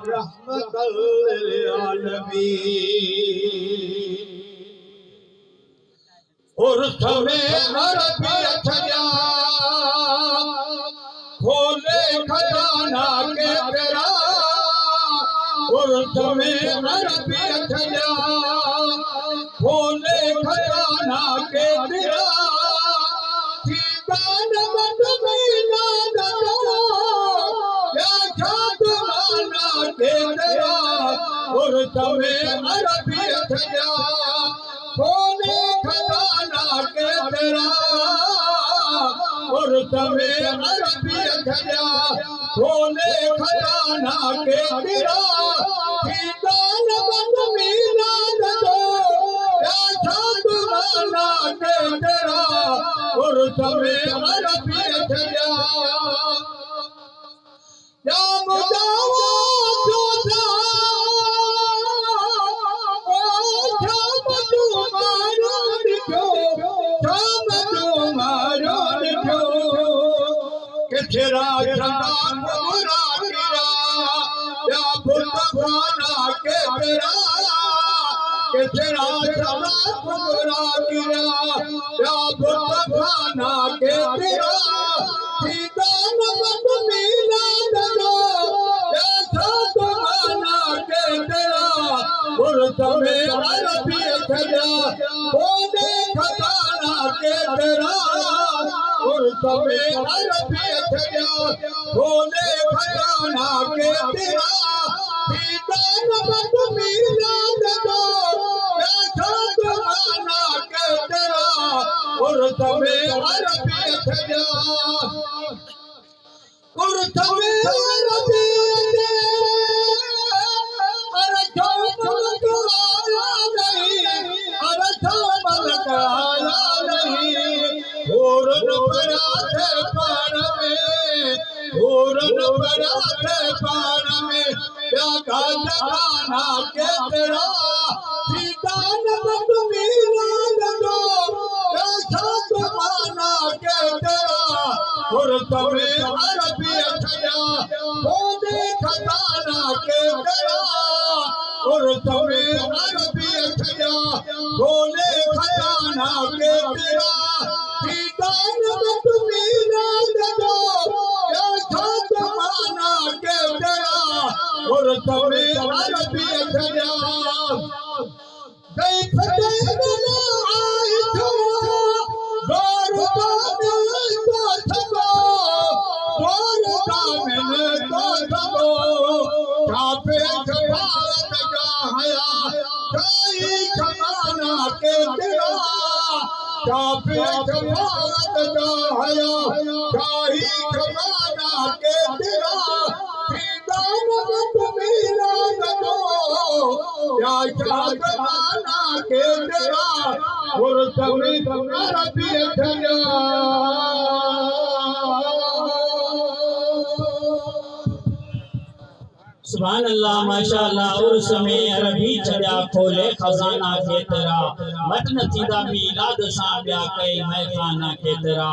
रहमतल लिल आलमीन। उर्स में अरबियत जा खोले खजाना के तेरा, उर्स में अरबियत जा खोले खजाना के तेरा। ठिकान मत मीना दो या खातमाना के तेरा, उर्स में अरबियत जा खोले खजाना के तेरा, उर्स में अरबियत जा खोले खजाना के तेरा। ठिकान मत मीना दो या खातमाना के तेरा, उर्स में अरबियत जा। या मुदावा जोधा तेरा चंदा बुरा किया या बुरा के तेरा, के तेरा चंदा बुरा किया या बुरा के तेरा। ठिकान मत मीना दो या खातमाना के तेरा, उर्स में अरबियत जा खोले खजाना के तेरा, उर्स में अरबियत जा खोले खजाना के तेरा। ठिकान मत मीना दो या खातमाना के तेरा, उर्स में अरबियत जा। उर्स में अरबियत अरे थमल आया नहीं, अरे थमल आया नहीं। पूरन पराठे पान में, पूरन पराठे पान में या खाना के तेरा। ठिकान मत मीना दो या खातमाना के तेरा, उर्स में अरबियत जा खोले खजाना के तेरा, उर्स में अरबियत जा खोले खजाना के तेरा। ठिकान मत मीना दो या खातमाना के तेरा, उर्स में अरबियत जा। गई फतेह बना आई थो दौर का मिले तो थको, दौर का मिले तो थको। छापे छपात का हया कई खजाना के तेरा, छापे छपात का हया कई खजाना के तेरा। ठिकान मत मीना दो या खातमाना के तेरा, उर्स में अरबियत जा। सुभान अल्लाह माशाअल्लाह। उर्स में अरबी छजा खोले खजाना के तेरा, मत नतीदा मीलाद सां ॿिया कई महखाना के तेरा।